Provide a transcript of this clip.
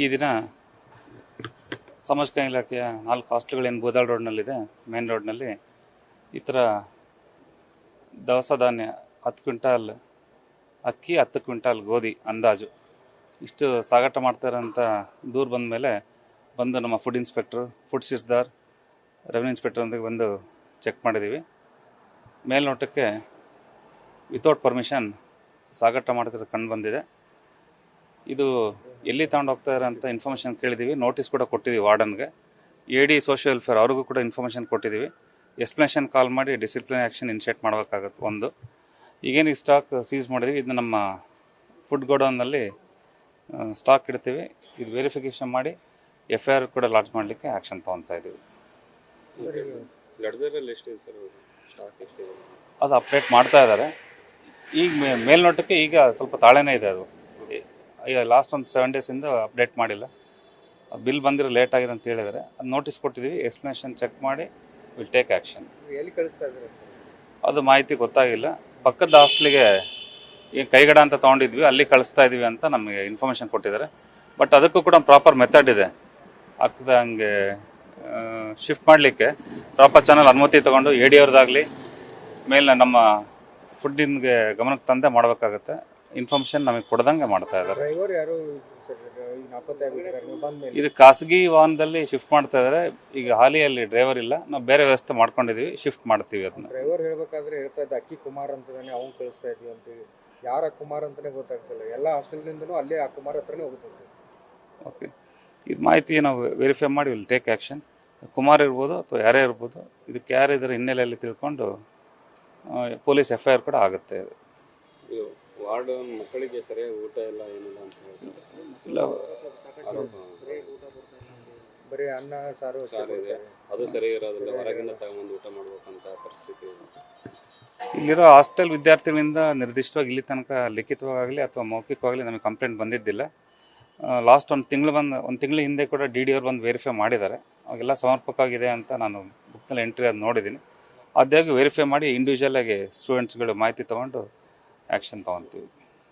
ಈ ದಿನ ಸಮಾಜ ಕಲ್ಯಾಣ ಇಲಾಖೆಯ 4 ಹಾಸ್ಟೆಲ್ಗಳೇನು ಬೋದಾಳ್ ರೋಡ್ನಲ್ಲಿದೆ, ಮೇನ್ ರೋಡ್ನಲ್ಲಿ ಈ ಥರ ದವಸ ಧಾನ್ಯ 10 ಕ್ವಿಂಟಾಲ್ ಅಕ್ಕಿ, 10 ಕ್ವಿಂಟಾಲ್ ಗೋಧಿ ಅಂದಾಜು ಇಷ್ಟು ಸಾಗಾಟ ಮಾಡ್ತಾರೆ ಅಂತ ದೂರ ಬಂದ ಮೇಲೆ ಬಂದು ನಮ್ಮ ಫುಡ್ ಇನ್ಸ್ಪೆಕ್ಟ್ರು, ಫುಡ್ ಸಿಸ್ದಾರ್, ರೆವೆನ್ಯೂ ಇನ್ಸ್ಪೆಕ್ಟರ್ ಅಂತ ಬಂದು ಚೆಕ್ ಮಾಡಿದ್ದೀವಿ. ಮೇಲ್ನೋಟಕ್ಕೆ ವಿತೌಟ್ ಪರ್ಮಿಷನ್ ಸಾಗಾಟ ಮಾಡ್ತಿರೋದು ಕಂಡು ಬಂದಿದೆ. ಇದು ಎಲ್ಲಿ ತಗೊಂಡು ಹೋಗ್ತಾರೆ ಅಂತ ಇನ್ಫಾರ್ಮೇಷನ್ ಕೇಳಿದ್ದೀವಿ. ನೋಟಿಸ್ ಕೂಡ ಕೊಟ್ಟಿದ್ದೀವಿ ವಾರ್ಡನ್ಗೆ, AD ಸೋಷಿಯಲ್ ವೆಲ್ಫೇರ್ ಅವ್ರಿಗೂ ಕೂಡ ಇನ್ಫಾರ್ಮೇಷನ್ ಕೊಟ್ಟಿದ್ದೀವಿ. ಎಕ್ಸ್ಪ್ಲನೇಷನ್ ಕಾಲ್ ಮಾಡಿ ಡಿಸಿಪ್ಲಿನ್ ಆ್ಯಕ್ಷನ್ ಇನಿಷಿಯೇಟ್ ಮಾಡಬೇಕಾಗತ್ತೆ. ಒಂದು ಈಗೇನು ಈ ಸ್ಟಾಕ್ ಸೀಸ್ ಮಾಡಿದ್ವಿ, ಇದನ್ನ ನಮ್ಮ ಫುಡ್ ಗೋಡೌನ್ನಲ್ಲಿ ಸ್ಟಾಕ್ ಇಡ್ತೀವಿ. ಇದು ವೆರಿಫಿಕೇಷನ್ ಮಾಡಿ FIR ಕೂಡ ಲಾಂಚ್ ಮಾಡಲಿಕ್ಕೆ ಆ್ಯಕ್ಷನ್ ತೊಗೊತಾ ಇದ್ದೀವಿ. ಅದು ಅಪ್ಡೇಟ್ ಮಾಡ್ತಾ ಇದ್ದಾರೆ. ಈಗ ಮೇಲ್ನೋಟಕ್ಕೆ ಈಗ ಸ್ವಲ್ಪ ತಾಳೆನೇ ಇದೆ. ಅದು ಈಗ ಲಾಸ್ಟ್ ಒಂದು 7 ಡೇಸಿಂದ ಅಪ್ಡೇಟ್ ಮಾಡಿಲ್ಲ. ಬಿಲ್ ಬಂದಿರೋ ಲೇಟ್ ಆಗಿದೆ ಅಂತ ಹೇಳಿದರೆ ಅದು ನೋಟಿಸ್ ಕೊಟ್ಟಿದ್ದೀವಿ. ಎಕ್ಸ್ಪ್ಲನೇಷನ್ ಚೆಕ್ ಮಾಡಿ ವಿಲ್ ಟೇಕ್ ಆ್ಯಕ್ಷನ್. ಎಲ್ಲಿ ಕಳಿಸ್ತಾ ಇದ್ದಾರೆ? ಅದು ಮಾಹಿತಿ ಗೊತ್ತಾಗಿಲ್ಲ. ಪಕ್ಕದ ಹಾಸ್ಟ್ಲಿಗೆ ಏನು ಕೈಗಡ ಅಂತ ತೊಗೊಂಡಿದ್ವಿ, ಅಲ್ಲಿ ಕಳಿಸ್ತಾ ಇದ್ವಿ ಅಂತ ನಮಗೆ ಇನ್ಫಾರ್ಮೇಷನ್ ಕೊಟ್ಟಿದ್ದಾರೆ. ಬಟ್ ಅದಕ್ಕೂ ಕೂಡ ಪ್ರಾಪರ್ ಮೆಥಡ್ ಇದೆ. ಆಗ್ತದೆ ಹಂಗೆ ಶಿಫ್ಟ್ ಮಾಡಲಿಕ್ಕೆ ಪ್ರಾಪರ್ ಚಾನಲ್ ಅನುಮತಿ ತೊಗೊಂಡು AD ಅವ್ರದ್ದಾಗಲಿ ಮೇಲೆ ನಮ್ಮ ಫುಡ್ಡಿನ್ಗೆ ಗಮನಕ್ಕೆ ತಂದೆ ಮಾಡಬೇಕಾಗತ್ತೆ. ಇನ್ಫಾರ್ಮೇಷನ್ ನಮಗೆ ಕೊಡ್ದಂಗೆ ಮಾಡ್ತಾ ಇದ್ದಾರೆ. ಡ್ರೈವರ್ ಯಾರು ಇದು ಖಾಸಗಿ ವಾಹನದಲ್ಲಿ ಶಿಫ್ಟ್ ಮಾಡ್ತಾ ಇದ್ದಾರೆ. ಈಗ ಹಾಲಿಯಲ್ಲಿ ಡ್ರೈವರ್ ಇಲ್ಲ, ನಾವು ಬೇರೆ ವ್ಯವಸ್ಥೆ ಮಾಡ್ಕೊಂಡಿದ್ದೀವಿ, ಶಿಫ್ಟ್ ಮಾಡ್ತೀವಿ. ಅದನ್ನ ಡ್ರೈವರ್ ಹೇಳ್ಬೇಕಾದ್ರೆ ಹೇಳ್ತಾ ಇದ್ದ ಅಕ್ಕಿ ಕುಮಾರ್ ಅಂತಾನೆ ಅವ್ನು ಕಳಿಸ್ತಾ ಇದೀವಿ ಅಂತೇಳಿ. ಯಾರ ಕುಮಾರ್ ಅಂತಾನೆ ಗೊತ್ತಾಗ್ತಿಲ್ಲ. ಎಲ್ಲ ಹಾಸ್ಟೆಲ್ನಿಂದನೂ ಅಲ್ಲೇ ಆ ಕುಮಾರ್ ಹತ್ರನೇ ಹೋಗ್ತದೆ. ಓಕೆ, ಇದು ಮಾಹಿತಿ ನಾವು ವೆರಿಫೈ ಮಾಡಿ ವಿಲ್ ಟೇಕ್ ಆ್ಯಕ್ಷನ್. ಕುಮಾರ್ ಇರ್ಬೋದು ಅಥವಾ ಯಾರೇ ಇರ್ಬೋದು, ಇದಕ್ಕೆ ಯಾರಿದ್ದಾರೆ ಹಿನ್ನೆಲೆಯಲ್ಲಿ ತಿಳ್ಕೊಂಡು ಪೊಲೀಸ್ FIR ಕೂಡ ಆಗುತ್ತೆ. ವಾರ್ಡ್ ಮಕ್ಕಳಿಗೆ ಸರಿಯಾಗಿ ಊಟ ಇಲ್ಲ ಏನಿಲ್ಲ ಅಂತ ಇಲ್ಲ, ಬರೀ ಅನ್ನ ಸಾರು ಇದೆ, ಅದು ಸರಿ ಇರೋದಿಲ್ಲ. ಹೊರಗಿಂದ ತಗೊಂಡು ಊಟ ಮಾಡ್ಬೇಕಂತ ಪರಿಸ್ಥಿತಿ. ಇಲ್ಲಿರೋ ಹಾಸ್ಟೆಲ್ ವಿದ್ಯಾರ್ಥಿಗಳಿಂದ ನಿರ್ದಿಷ್ಟವಾಗಿ ಇಲ್ಲಿ ತನಕ ಲಿಖಿತವಾಗಲಿ ಅಥವಾ ಮೌಖಿಕವಾಗಲಿ ನಮಗೆ ಕಂಪ್ಲೇಂಟ್ ಬಂದಿದ್ದಿಲ್ಲ. ಲಾಸ್ಟ್ ಒಂದು ತಿಂಗಳ ಹಿಂದೆ ಕೂಡ DD ಅವ್ರು ಬಂದು ವೆರಿಫೈ ಮಾಡಿದ್ದಾರೆ. ಅವಾಗೆಲ್ಲ ಸಮರ್ಪಕವಾಗಿದೆ ಅಂತ ನಾನು ಬುಕ್ನಲ್ಲಿ ಎಂಟ್ರಿ ಅದು ನೋಡಿದ್ದೀನಿ. ಅದಾಗಿ ವೆರಿಫೈ ಮಾಡಿ ಇಂಡಿವಿಜುವಲ್ ಆಗಿ ಸ್ಟೂಡೆಂಟ್ಸ್ಗಳು ಮಾಹಿತಿ ತೊಗೊಂಡು ಆ್ಯಕ್ಷನ್ ತೊಗೊತೀವಿ.